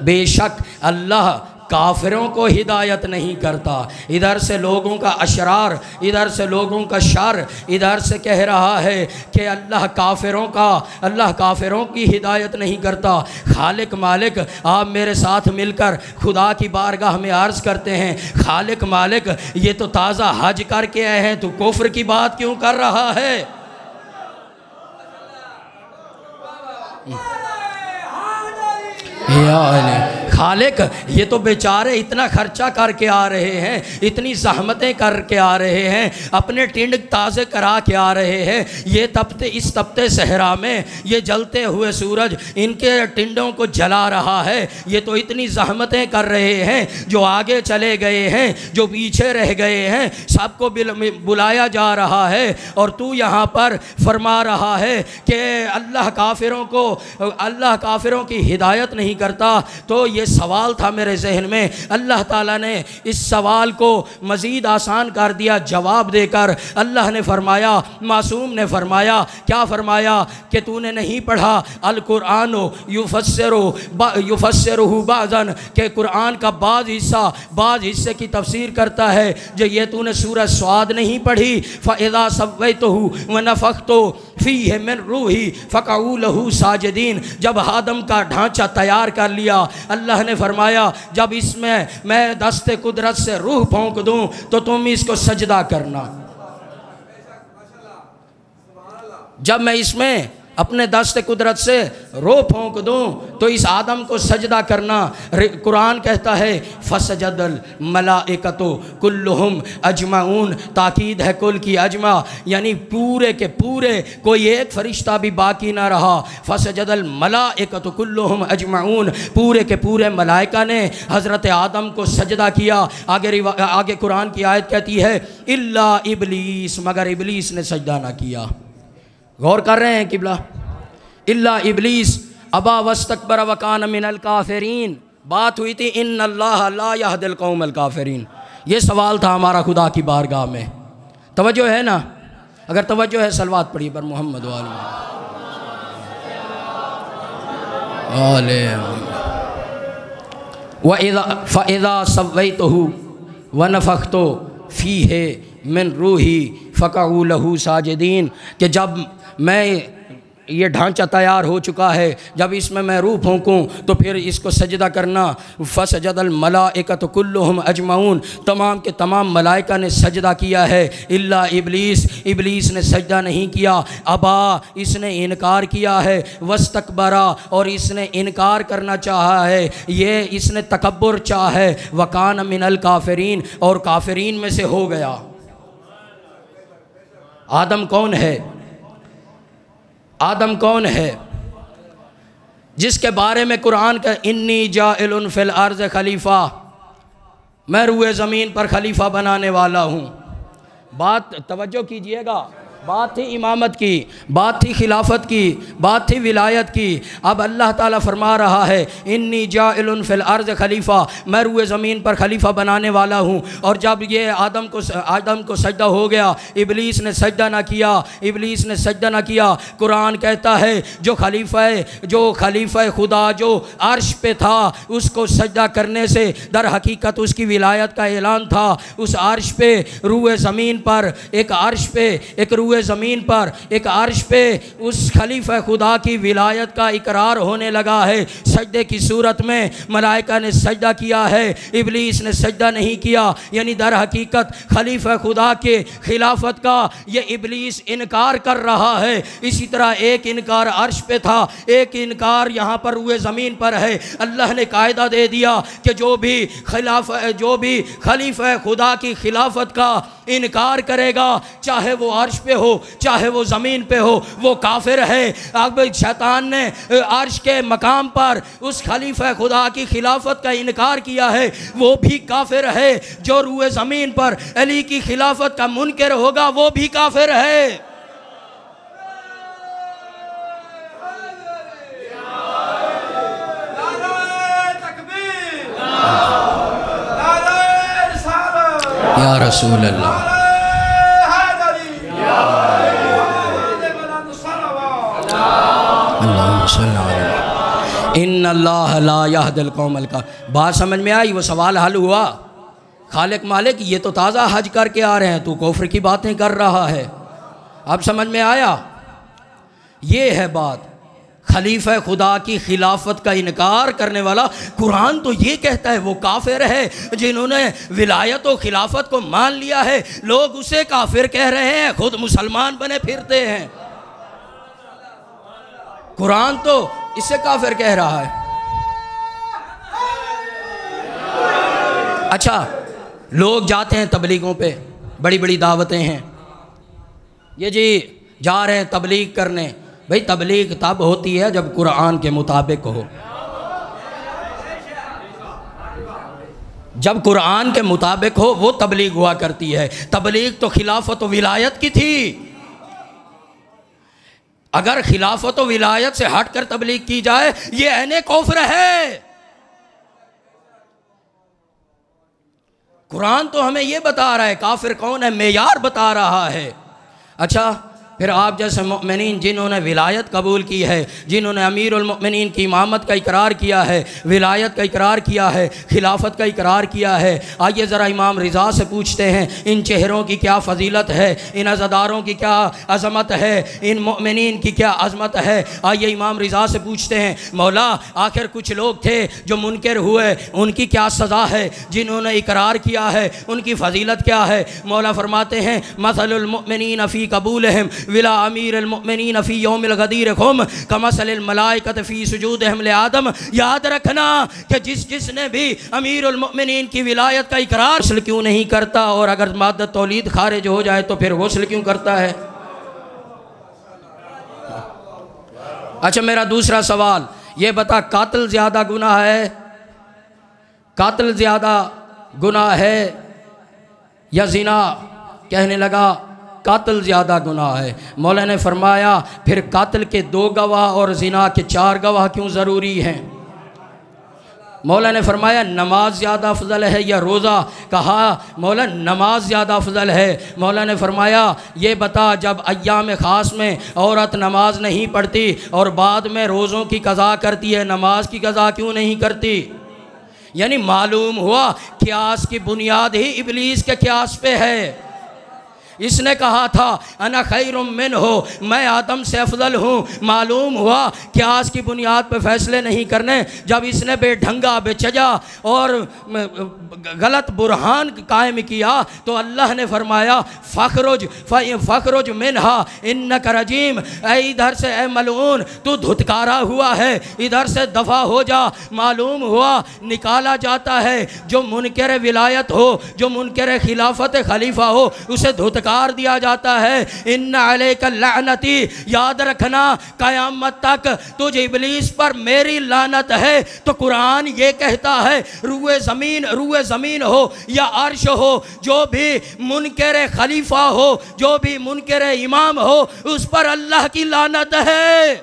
بے شک اللہ کافروں کو ہدایت نہیں کرتا۔ ادھر سے لوگوں کا اشرار، ادھر سے لوگوں کا شر، ادھر سے کہہ رہا ہے کہ اللہ کافروں کی ہدایت نہیں کرتا۔ خالق مالک، آپ میرے ساتھ مل کر خدا کی بارگاہ میں عرض کرتے ہیں، خالق مالک یہ تو تازہ حج کر کے آئے ہیں، تو کفر کی بات کیوں کر رہا ہے؟ یا علی خالق، یہ تو بیچارے اتنا خرچہ کر کے آ رہے ہیں، اتنی زحمتیں کر کے آ رہے ہیں، اپنے ٹنڈ تازے کرا کے آ رہے ہیں، یہ تپتے اس تپتے صحرا میں یہ جلتے ہوئے سورج ان کے ٹنڈوں کو جلا رہا ہے، یہ تو اتنی زحمتیں کر رہے ہیں، جو آگے چلے گئے ہیں، جو پیچھے رہ گئے ہیں، سب کو بلایا جا رہا ہے، اور تو یہاں پر فرما رہا ہے کہ اللہ کافروں کی ہدایت نہیں کرتا۔ تو یہ سوال تھا میرے ذہن میں، اللہ تعالیٰ نے اس سوال کو مزید آسان کر دیا جواب دے کر۔ اللہ نے فرمایا، معصوم نے فرمایا، کیا فرمایا کہ تو نے نہیں پڑھا القرآن یفسرہ بعضاً، کہ قرآن کا بعض حصے کی تفسیر کرتا ہے، جو یہ تو نے سورہ صاد نہیں پڑھی، فَإِذَا سَوَّيْتُهُ وَنَفَخْتُ فِيهِ مِن رُوحِي فَقَعُوا لَهُ سَاجِدِينَ۔ جب آدم کا ڈھانچہ تیار کر لیا، اللہ نے فرمایا جب اس میں دست قدرت سے روح پھونک دوں تو تم اس کو سجدہ کرنا۔ جب میں اس میں اپنے دست قدرت سے روح پھونک دوں تو اس آدم کو سجدہ کرنا۔ قرآن کہتا ہے فسجد الملائکۃ کلہم اجمعون، تاکید ہے کل کی اجمع، یعنی پورے کے پورے، کوئی ایک فرشتہ بھی باقی نہ رہا۔ فسجد الملائکۃ کلہم اجمعون، پورے کے پورے ملائکہ نے حضرت آدم کو سجدہ کیا۔ آگے قرآن کی آیت کہتی ہے الا ابلیس، مگر ابلیس نے سجدہ نہ کیا۔ غور کر رہے ہیں قبلہ؟ الا ابلیس ابا واستکبر وکان من الکافرین، بات ہوئی تھی ان اللہ لا یہدی القوم الکافرین۔ یہ سوال تھا ہمارا خدا کی بارگاہ میں۔ توجہ ہے نا؟ اگر توجہ ہے صلوات پڑھی پر محمد فَإِذَا سَوَّيْتُهُ وَنَفَخْتُ فِيهِ مِن رُوحِي فَقَعُوا لَهُ سَاجِدِينَ، کہ جب میں یہ ڈھانچہ تیار ہو چکا ہے، جب اس میں روح پھونکوں تو پھر اس کو سجدہ کرنا۔ فسجد الملائکۃ کلہم اجمعون، تمام کے تمام ملائکہ نے سجدہ کیا ہے، الا ابلیس، ابلیس نے سجدہ نہیں کیا۔ ابا، اس نے انکار کیا ہے، واستکبرا، اور اس نے انکار کرنا چاہا ہے، یہ اس نے تکبر چاہا ہے، وکان من الکافرین، اور کافرین میں سے ہو گیا۔ آدم کون ہے؟ آدم کون ہے جس کے بارے میں قرآن کا انی جاعل فی الارض خلیفہ، میں روئے زمین پر خلیفہ بنانے والا ہوں۔ بات توجہ کیجئے گا، بات تھی امامت کی، بات تھی خلافت کی، بات تھی ولایت کی۔ اب اللہ تعالیٰ فرما رہا ہے انی جاعل فی الارض خلیفہ، میں روئے زمین پر خلیفہ بنانے والا ہوں۔ اور جب یہ آدم کو سجدہ ہو گیا، ابلیس نے سجدہ نہ کیا، ابلیس نے سجدہ نہ کیا۔ قرآن کہتا ہے جو خلیفہ خدا جو عرش پہ تھا، اس کو سجدہ کرنے سے در حقیقت اس کی ولایت کا اعلان تھا۔ اس عرش پہ روئے زمین پر ایک عرش پہ اس خلیفہ خدا کی ولایت کا اقرار ہونے لگا ہے، سجدے کی صورت میں ملائکہ نے سجدہ کیا ہے، ابلیس نے سجدہ نہیں کیا۔ یعنی در حقیقت خلیفہ خدا کے خلافت کا یہ ابلیس انکار کر رہا ہے۔ اسی طرح ایک انکار عرش پہ تھا، ایک انکار یہاں پر روئے زمین پر ہے۔ اللہ نے قاعدہ دے دیا کہ جو بھی خلیفہ خدا کی خلافت کا انکار کرے گا، چاہے وہ عرش پہ ہو چاہے وہ زمین پہ ہو، وہ کافر ہے۔ اب شیطان نے عرش کے مقام پر اس خلیفہ خدا کی خلافت کا انکار کیا ہے، وہ بھی کافر ہے۔ جو روئے زمین پر علی کی خلافت کا منکر ہوگا وہ بھی کافر ہے۔ یا رسول اللہ، ان اللہ لا یہدی القوم الکافرین۔ بات سمجھ میں آئی؟ وہ سوال حل ہوا؟ خالق مالک یہ تو تازہ حج کر کے آ رہے ہیں، تو کفر کی باتیں کر رہا ہے۔ اب سمجھ میں آیا؟ یہ ہے بات۔ خلیفہ خدا کی خلافت کا انکار کرنے والا، قرآن تو یہ کہتا ہے وہ کافر ہے۔ جنہوں نے ولایت و خلافت کو مان لیا ہے، لوگ اسے کافر کہہ رہے ہیں، خود مسلمان بنے پھرتے ہیں۔ قرآن تو اس سے کافر کہہ رہا ہے۔ اچھا لوگ جاتے ہیں تبلیغوں پہ، بڑی بڑی دعوتیں ہیں، یہ جی جا رہے ہیں تبلیغ کرنے، بھئی تبلیغ تب ہوتی ہے جب قرآن کے مطابق ہو۔ جب قرآن کے مطابق ہو وہ تبلیغ ہوا کرتی ہے۔ تبلیغ تو خلافت و ولایت کی تھی، اگر خلافت و ولایت سے ہٹ کر تبلیغ کی جائے یہ عین کفر ہے۔ قرآن تو ہمیں یہ بتا رہا ہے کافر کون ہے، معیار بتا رہا ہے۔ اچھا پھر آپ جیسے مؤمنین جنہوں نے ولایت قبول کی ہے، جنہوں نے امیر المؤمنین کی امامت کا اقرار کیا ہے، ولایت کا اقرار کیا ہے، خلافت کا اقرار کیا ہے، آئیے ذرا امام رضا سے پوچھتے ہیں ان چہروں کی کیا فضیلت ہے، ان عزاداروں کی کیا عظمت ہے، ان مؤمنین کی کیا عظمت ہے۔ آئیے امام رضا سے پوچھتے ہیں مولا آخر کچھ لوگ تھے جو منکر ہوئے، ان کی کیا سزا ہے، جنہوں نے اقرار کیا ہے ان کی فضیلت کیا ہے۔ مولا فرماتے ہیں مثل المؤمنین فی قبولہم ولا امیر المؤمنین فی یوم الغدیرکم کمثل الملائکۃ فی سجودہم لآدم۔ یاد رکھنا کہ جس نے بھی امیر المؤمنین کی ولایت کا اقرار غسل کیوں نہیں کرتا، اور اگر مادہ تولید خارج ہو جائے تو پھر غسل کیوں کرتا ہے؟ اچھا میرا دوسرا سوال یہ بتا قاتل زیادہ گناہ ہے، قاتل زیادہ گناہ ہے یا زنا؟ کہنے لگا قاتل زیادہ گناہ ہے۔ مولا نے فرمایا پھر قاتل کے 2 گواہ اور زنا کے 4 گواہ کیوں ضروری ہیں؟ مولا نے فرمایا نماز زیادہ افضل ہے یا روزہ؟ کہا مولا نماز زیادہ افضل ہے۔ مولا نے فرمایا یہ بتا جب ایام خاص میں عورت نماز نہیں پڑھتی اور بعد میں روزوں کی قضا کرتی ہے، نماز کی قضا کیوں نہیں کرتی؟ یعنی معلوم ہوا قیاس کی بنیاد ہی ابلیس کے قیاس پہ ہے۔ اس نے کہا تھا انا خیر منہ، میں آدم سے افضل ہوں، معلوم ہوا قیاس کی بنیاد پہ فیصلے نہیں کرنے۔ جب اس نے بے ڈھنگا بے چجا اور غلط برہان قائم کیا تو اللہ نے فرمایا فخرج منہا انک رجیم، اے ادھر سے اے ملعون تو دھتکارا ہوا ہے، ادھر سے دفع ہو جا۔ معلوم ہوا نکالا جاتا ہے جو منکر ولایت ہو، جو منکر خلافت خلیفہ ہو اسے دھتکار دیا جاتا ہے۔ ان علیک لعنتی، یاد رکھنا قیامت تک تجھ ابلیس پر میری لعنت ہے۔ تو قرآن یہ کہتا ہے روئے زمین ہو یا عرش ہو، جو بھی منکر خلیفہ ہو، جو بھی منکر امام ہو اس پر اللہ کی لعنت ہے۔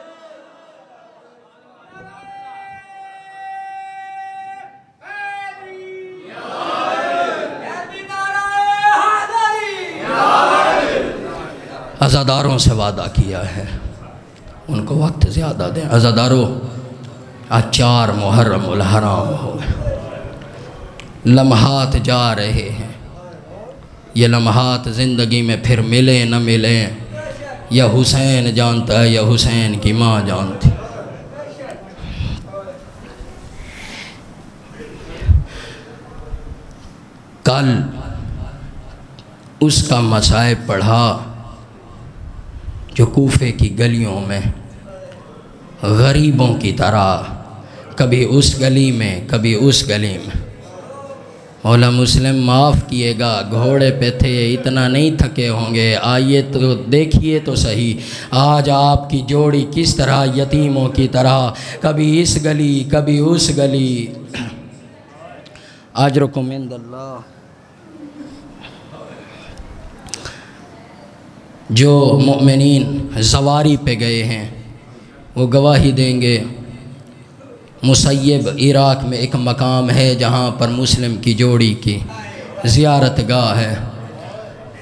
عزاداروں سے وعدہ کیا ہے ان کو وقت زیادہ دیں۔ عزاداروں آج 4 محرم الحرام ہو گئے، لمحات جا رہے ہیں، یہ لمحات زندگی میں پھر ملیں نہ ملیں یا حسین جانتا ہے یا حسین کی ماں جانتی۔ کل اس کا مصائب پڑھا جو کوفے کی گلیوں میں غریبوں کی طرح کبھی اس گلی میں کبھی اس گلی میں۔ مولا مسلم معاف کیے گا، گھوڑے پہ تھے اتنا نہیں تھکے ہوں گے، آئیے تو دیکھیے تو صحیح آج آپ کی جوڑی کس طرح یتیموں کی طرح کبھی اس گلی کبھی اس گلی۔ اجرکم عند اللہ۔ جو مؤمنین زواری پہ گئے ہیں وہ گواہی دیں گے۔ مسیب عراق میں ایک مقام ہے جہاں پر مسلم کی جوڑی کی زیارت گاہ ہے،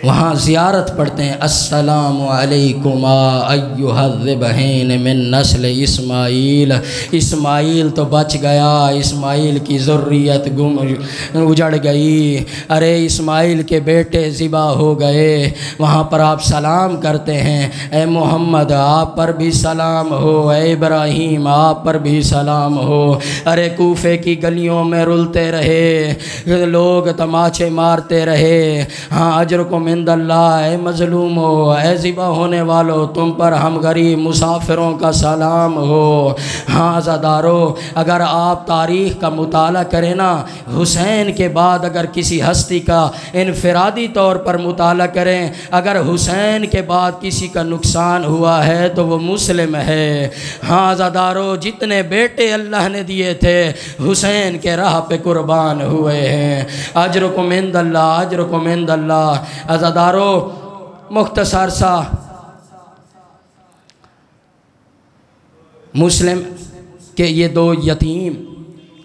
وہاں زیارت پڑھتے ہیں السلام علیکم ایھا الذبحین من نسل اسماعیل۔ اسماعیل تو بچ گیا، اسماعیل کی ذریت اجڑ گئی، ارے اسماعیل کے بیٹے ذبح ہو گئے۔ وہاں پر آپ سلام کرتے ہیں اے محمد آپ پر بھی سلام ہو، اے ابراہیم آپ پر بھی سلام ہو۔ ارے کوفے کی گلیوں میں رلتے رہے لوگ، تماچے مارتے رہے۔ ہاں اجرکم اجرکم عند اللہ، اے مظلومو، اے ذبح ہونے والو، تم پر ہم غریب مسافروں کا سلام ہو۔ ہاں عزادارو، اگر آپ تاریخ کا مطالعہ کریں نا، حسین کے بعد اگر کسی ہستی کا انفرادی طور پر مطالعہ کریں، اگر حسین کے بعد کسی کا نقصان ہوا ہے تو وہ مسلم ہے۔ ہاں عزادارو، جتنے بیٹے اللہ نے دیے تھے حسین کے راہ پہ قربان ہوئے ہیں۔ اجرکم عند اللہ، اجرکم عند اللہ۔ عزادارو، مختصر سا مسلم کہ یہ دو یتیم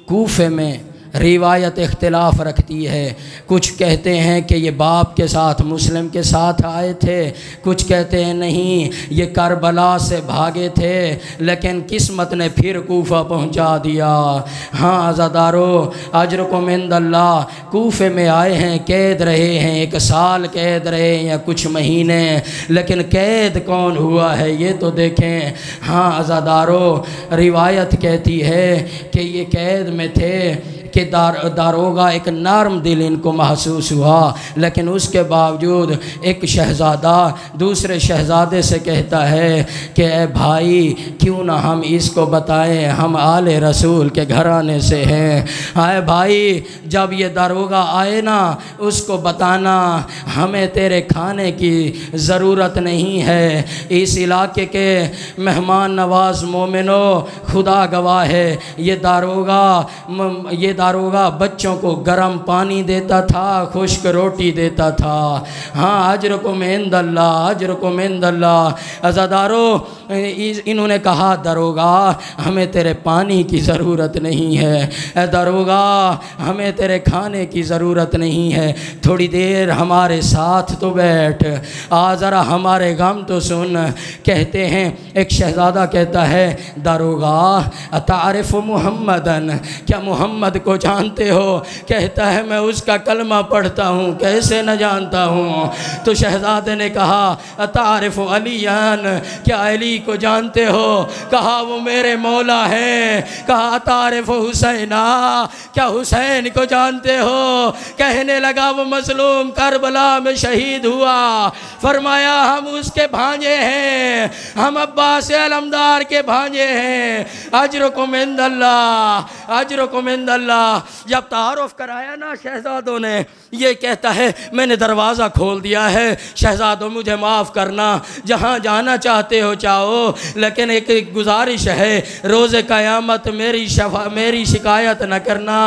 کوفے میں روایت اختلاف رکھتی ہے۔ کچھ کہتے ہیں کہ یہ باپ کے ساتھ مسلم کے ساتھ آئے تھے، کچھ کہتے ہیں نہیں یہ کربلا سے بھاگے تھے، لیکن قسمت نے پھر کوفہ پہنچا دیا۔ ہاں عزادارو، اجرکم عند اللہ، کوفے میں آئے ہیں، قید رہے ہیں، 1 سال قید رہے ہیں یا کچھ مہینے، لیکن قید کون ہوا ہے یہ تو دیکھیں۔ ہاں عزادارو، روایت کہتی ہے کہ یہ قید میں تھے کہ داروغہ ایک نرم دل ان کو محسوس ہوا، لیکن اس کے باوجود ایک شہزادہ دوسرے شہزادے سے کہتا ہے کہ اے بھائی کیوں نہ ہم اس کو بتائیں، ہم آل رسول کے گھرانے سے ہیں۔ اے بھائی جب یہ داروغہ آئے نا اس کو بتانا ہمیں تیرے کھانے کی ضرورت نہیں ہے، اس علاقے کے مہمان نواز مومنو خدا گواہ ہے، یہ داروغہ بچوں کو گرم پانی دیتا تھا، خشک روٹی دیتا تھا۔ ہاں اجرکم عند اللہ، اجرکم عند اللہ۔ عزادارو، انہوں نے کہا داروغہ ہمیں تیرے پانی کی ضرورت نہیں ہے، اے داروغہ ہمیں تیرے کھانے کی ضرورت نہیں ہے، تھوڑی دیر ہمارے ساتھ تو بیٹھ، ذرا ہمارے غم تو سن۔ کہتے ہیں ایک شہزادہ کہتا ہے داروغہ اتعرف محمدن، کیا محمد کو جانتے ہو؟ کہتا ہے میں اس کا کلمہ پڑھتا ہوں، کیسے نہ جانتا ہوں؟ تو شہزادے نے کہا اتعرف علیان، کیا علی کو جانتے ہو؟ کہا وہ میرے مولا ہیں۔ کہا اتعرف حسینہ، کیا حسین کو جانتے ہو؟ کہنے لگا وہ مظلوم کربلا میں شہید ہوا۔ فرمایا ہم اس کے بھانجے ہیں، ہم عباس علمدار کے بھانجے ہیں۔ اجرکم عند اللہ، اجرکم عند اللہ۔ جب تعارف کرایا نا شہزادوں نے، یہ کہتا ہے میں نے دروازہ کھول دیا ہے، شہزادوں مجھے معاف کرنا، جہاں جانا چاہتے ہو چاہو، لیکن ایک گزارش ہے روز قیامت میری شکایت نہ کرنا۔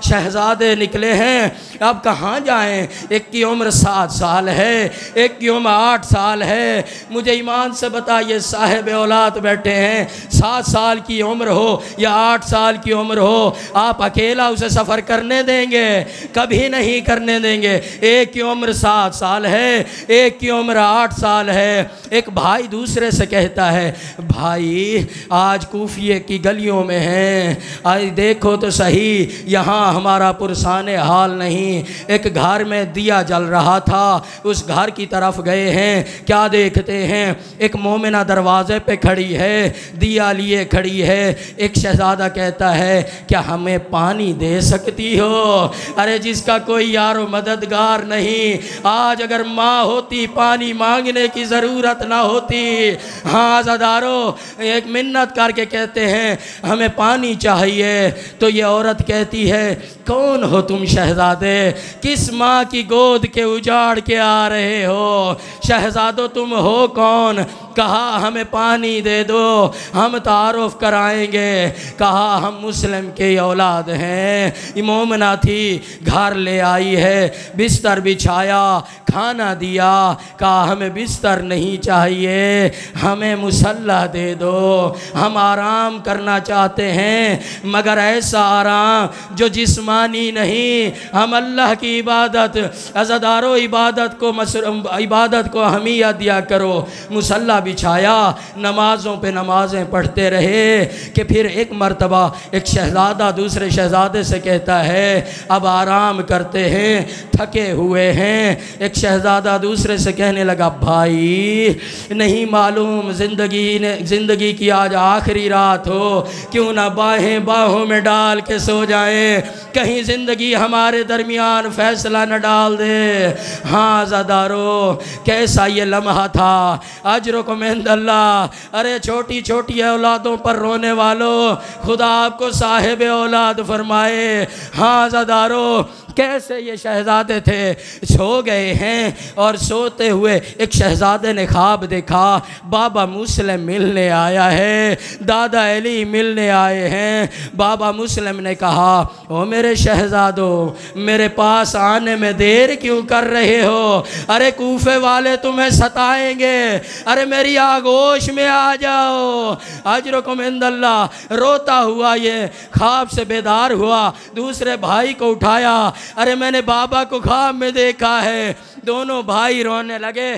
شہزادے نکلے ہیں، اب کہاں جائیں؟ ایک کی عمر 7 سال ہے، ایک کی عمر 8 سال ہے۔ مجھے ایمان سے بتائیے صاحب اولاد بیٹھے ہیں، 7 سال کی عمر ہو یا 8 سال کی عمر ہو، آپ اکیلا اسے سفر کرنے دیں گے؟ کبھی نہیں کرنے دیں گے۔ ایک کی عمر 7 سال ہے، ایک کی عمر 8 سال ہے۔ ایک بھائی دوسرے سے کہتا ہے بھائی آج کوفیے کی گلیوں میں ہیں، آج دیکھو تو صحیح یہاں ہمارا پرسان حال نہیں۔ ایک گھر میں دیا جل رہا تھا، اس گھر کی طرف گئے ہیں، کیا دیکھتے ہیں ایک مومنہ دروازے پہ کھڑی ہے، دیا لیے کھڑی ہے۔ ایک شہزادہ کہتا ہے کیا ہمیں پانی دے سکتی ہو؟ ارے جس کا کوئی یار و مددگار نہیں، آج اگر ماں ہوتی پانی مانگنے کی ضرورت نہ ہوتی۔ ہاں عزادارو، ایک منت کر کے کہتے ہیں ہمیں پانی چاہیے، تو یہ عورت کہتی ہے کون ہو تم شہزادے؟ کس ماں کی گود کے اجاڑ کے آ رہے ہو؟ شہزادو تم ہو کون؟ کہا ہمیں پانی دے دو، ہم تعارف کرائیں گے۔ کہا ہم مسلم کے اولاد ہیں۔ مومنہ تھی، گھر لے آئی ہے، بستر بچھایا، کھانا دیا۔ کہا ہمیں بستر نہیں چاہیے، ہمیں مصلح دے دو، ہم آرام کرنا چاہتے ہیں، مگر ایسا آرام جو جسمانی نہیں۔ ہم اللہ کی عبادت، عزادارو عبادت کو اہمیت دیا کرو۔ مصلح بچھایا، نمازوں پہ نمازیں پڑھتے رہے کہ پھر ایک مرتبہ ایک شہزادہ دوسرے شہزادہ شہزادے سے کہتا ہے اب آرام کرتے ہیں، تھکے ہوئے ہیں۔ ایک شہزادہ دوسرے سے کہنے لگا بھائی نہیں معلوم زندگی کی آج آخری رات ہو، کیوں نہ باہیں باہوں میں ڈال کے سو جائیں، کہیں زندگی ہمارے درمیان فیصلہ نہ ڈال دے۔ ہاں عزادارو، کیسا یہ لمحہ تھا، اجرکم عند اللہ۔ ارے چھوٹی چھوٹی اولادوں پر رونے والوں، خدا آپ کو صاحب اولاد فرمائے۔ ہاں عزادارو، کیسے یہ شہزادے تھے، سو گئے ہیں، اور سوتے ہوئے ایک شہزادے نے خواب دیکھا بابا مسلم ملنے آیا ہے، دادا علی ملنے آئے ہیں۔ بابا مسلم نے کہا او میرے شہزادو، میرے پاس آنے میں دیر کیوں کر رہے ہو؟ ارے کوفے والے تمہیں ستائیں گے، ارے میری آغوش میں آ جاؤ۔ اجرکم عند اللہ۔ روتا ہوا یہ خواب سے بیدار ہوا، دوسرے بھائی کو اٹھایا، ارے میں نے بابا کو خواب میں دیکھا ہے۔ دونوں بھائی رونے لگے،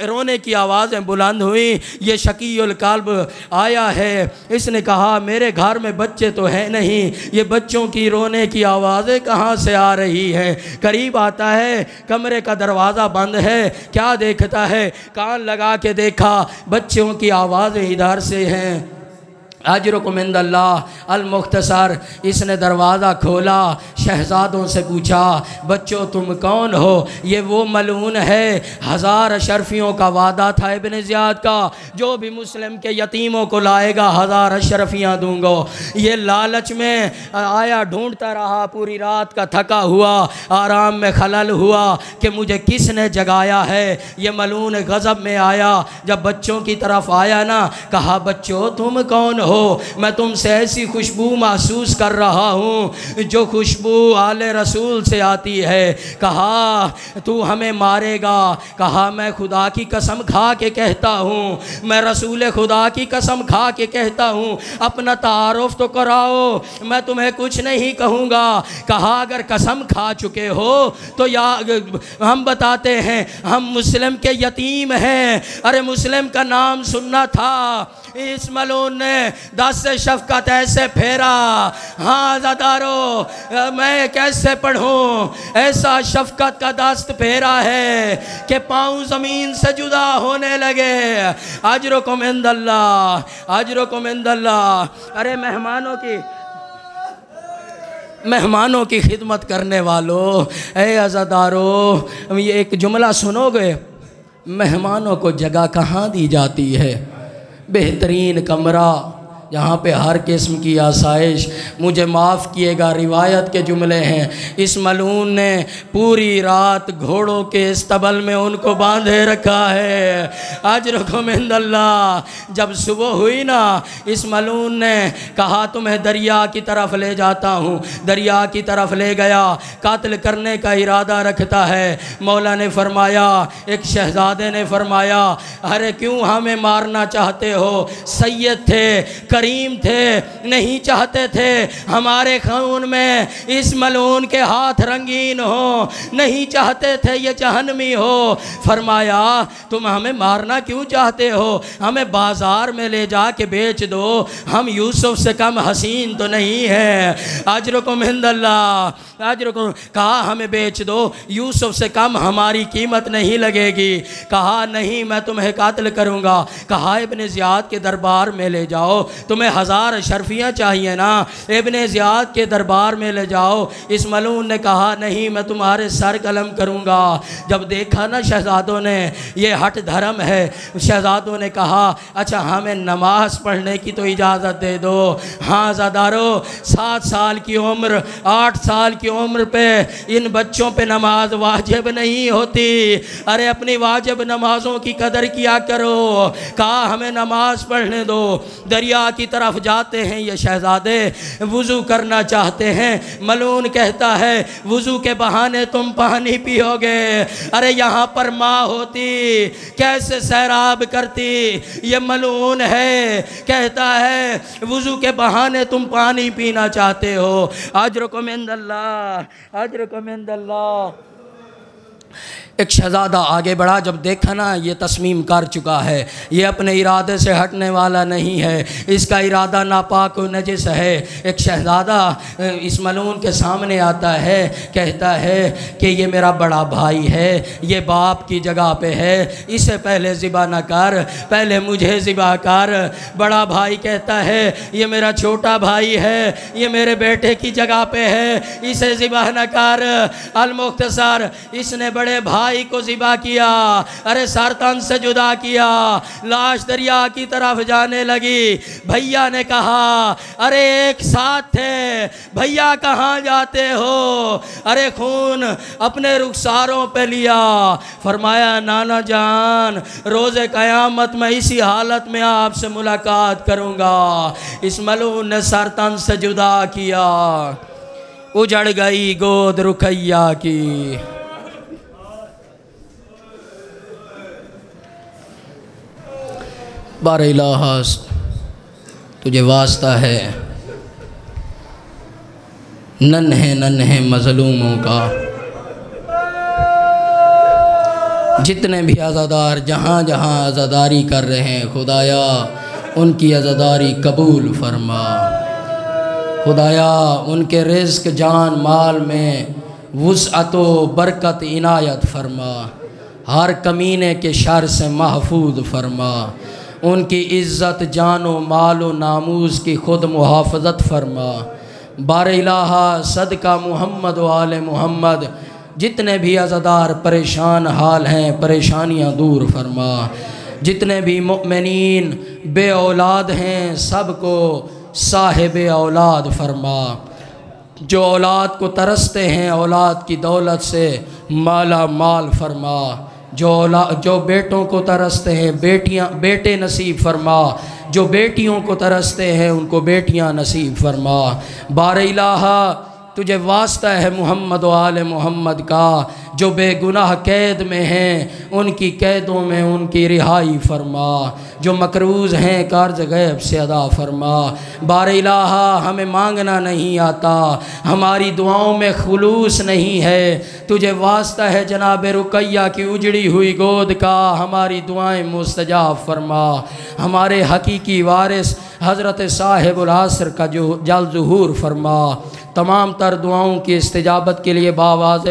رونے کی آوازیں بلند ہوئیں۔ یہ شقی القلب آیا ہے، اس نے کہا میرے گھر میں بچے تو ہیں نہیں، یہ بچوں کی رونے کی آوازیں کہاں سے آ رہی ہیں؟ قریب آتا ہے، کمرے کا دروازہ بند ہے، کیا دیکھتا ہے؟ کان لگا کے دیکھا، بچوں کی آوازیں ادھر سے ہیں۔ اجرکم عند اللہ۔ المختصر، اس نے دروازہ کھولا، شہزادوں سے پوچھا بچوں تم کون ہو؟ یہ وہ ملعون ہے، 1000 اشرفیوں کا وعدہ تھا ابن زیاد کا، جو بھی مسلم کے یتیموں کو لائے گا 1000 اشرفیاں دوں گا۔ یہ لالچ میں آیا، ڈھونڈتا رہا پوری رات کا، تھکا ہوا، آرام میں خلل ہوا کہ مجھے کس نے جگایا ہے۔ یہ ملعون غضب میں آیا، جب بچوں کی طرف آیا نا، کہا بچوں تم کون ہو؟ میں تم سے ایسی خوشبو محسوس کر رہا ہوں جو خوشبو آل رسول سے آتی ہے۔ کہا تو ہمیں مارے گا؟ کہا میں خدا کی قسم کھا کے کہتا ہوں، میں رسول خدا کی قسم کھا کے کہتا ہوں، اپنا تعارف تو کراؤ، میں تمہیں کچھ نہیں کہوں گا۔ کہا اگر قسم کھا چکے ہو تو ہم بتاتے ہیں، ہم مسلم کے یتیم ہیں۔ ارے مسلم کا نام سننا تھا۔ اس ملعون نے دست شفقت ایسے پھیرا، ہاں عزادارو میں کیسے پڑھوں، ایسا شفقت کا دست پھیرا ہے کہ پاؤں زمین سے جدا ہونے لگے۔ اجرکم عند اللہ، اجرکم عند اللہ۔ ارے مہمانوں کی خدمت کرنے والو، اے عزادارو یہ ایک جملہ سنو گے، مہمانوں کو جگہ کہاں دی جاتی ہے؟ بہترین کمرہ جہاں پہ ہر قسم کی آسائش۔ مجھے معاف کیے گا، روایت کے جملے ہیں، اس ملعون نے پوری رات گھوڑوں کے استبل میں ان کو باندھے رکھا ہے۔ اجرکم عند اللہ۔ جب صبح ہوئی نا، اس ملعون نے کہا تمہیں دریا کی طرف لے جاتا ہوں، دریا کی طرف لے گیا، قتل کرنے کا ارادہ رکھتا ہے۔ مولا نے فرمایا، ایک شہزادے نے فرمایا ارے کیوں ہمیں مارنا چاہتے ہو؟ سید تھے، کریم تھے، نہیں چاہتے تھے ہمارے خون میں اس ملعون کے ہاتھ رنگین ہو، نہیں چاہتے تھے یہ جہنمی ہو۔ فرمایا تم ہمیں مارنا کیوں چاہتے ہو؟ ہمیں بازار میں لے جا کے بیچ دو، ہم یوسف سے کم حسین تو نہیں ہے۔ اجرکم عند اللہ۔ اجرکم، کہا ہمیں بیچ دو، یوسف سے کم ہماری قیمت نہیں لگے گی۔ کہا نہیں میں تمہیں قتل کروں گا۔ کہا ابن زیاد کے دربار میں لے جاؤ، تمہیں 1000 اشرفیاں چاہیے نا، ابن زیاد کے دربار میں لے جاؤ۔ اس ملعون نے کہا نہیں میں تمہارے سر قلم کروں گا۔ جب دیکھا نا شہزادوں نے یہ ہٹ دھرم ہے، شہزادوں نے کہا اچھا ہمیں نماز پڑھنے کی تو اجازت دے دو۔ ہاں عزادارو، 7 سال کی عمر، 8 سال کی عمر پہ ان بچوں پہ نماز واجب نہیں ہوتی۔ ارے اپنی واجب نمازوں کی قدر کیا کرو۔ کہا ہمیں نماز پڑھنے دو۔ دریا کی طرف جاتے ہیں یہ شہزادے، وضو کرنا چاہتے ہیں۔ ملعون کہتا ہے وضو کے بہانے تم پانی پیو گے۔ ارے یہاں پر ماں ہوتی کیسے سیراب کرتی؟ یہ ملعون ہے، کہتا ہے وضو کے بہانے تم پانی پینا چاہتے ہو۔ اجرکم عند اللہ، اجرکم عند اللہ۔ ایک شہزادہ آگے بڑھا، جب دیکھا نا یہ تصمیم کر چکا ہے، یہ اپنے ارادے سے ہٹنے والا نہیں ہے، اس کا ارادہ ناپاک و نجس ہے۔ ایک شہزادہ اس ملعون کے سامنے آتا ہے، کہتا ہے کہ یہ میرا بڑا بھائی ہے، یہ باپ کی جگہ پہ ہے، اسے پہلے ذبح نہ کر، پہلے مجھے ذبح کر۔ بڑا بھائی کہتا ہے یہ میرا چھوٹا بھائی ہے، یہ میرے بیٹے کی جگہ پہ ہے، اسے ذبح نہ کر۔ المختصر اس نے بڑے بھائی کو ذبح کیا، ارے سر تن سے جدا کیا، لاش دریا کی طرف جانے لگی۔ بھیا نے کہا ارے ایک ساتھ تھے، بھیا کہاں جاتے ہو؟ ارے خون اپنے رخساروں پہ لیا۔ فرمایا نانا جان روز قیامت میں اسی حالت میں آپ سے ملاقات کروں گا۔ اس ملعون نے سر تن سے جدا کیا، اجڑ گئی گود رقیہ کی۔ بار الہ تجھے واسطہ ہے ننھے ننھے مظلوموں کا، جتنے بھی عزادار جہاں جہاں عزاداری کر رہے ہیں خدایا ان کی عزاداری قبول فرما۔ خدایا ان کے رزق جان مال میں وسعت و برکت عنایت فرما، ہر کمینے کے شر سے محفوظ فرما، ان کی عزت جان و مال و ناموس کی خود محافظت فرما۔ بار الہ صدقہ محمد و آل محمد جتنے بھی عزادار پریشان حال ہیں پریشانیاں دور فرما، جتنے بھی مؤمنین بے اولاد ہیں سب کو صاحب اولاد فرما، جو اولاد کو ترستے ہیں اولاد کی دولت سے مالا مال فرما، جو بیٹوں کو ترستے ہیں بیٹے نصیب فرما، جو بیٹیوں کو ترستے ہیں ان کو بیٹیاں نصیب فرما۔ بار الہ تجھے واسطہ ہے محمد و آل محمد کا، جو بے گناہ قید میں ہیں ان کی قیدوں میں ان کی رہائی فرما، جو مقروض ہیں قرض غیب سے ادا فرما۔ بار الہ ہمیں مانگنا نہیں آتا، ہماری دعاؤں میں خلوص نہیں ہے، تجھے واسطہ ہے جناب رقیہ کی اجڑی ہوئی گود کا، ہماری دعائیں مستجاب فرما۔ ہمارے حقیقی وارث حضرت صاحب العصر کا جو جلد ظہور فرما، تمام تر دعاؤں کی استجابت کے لیے باواز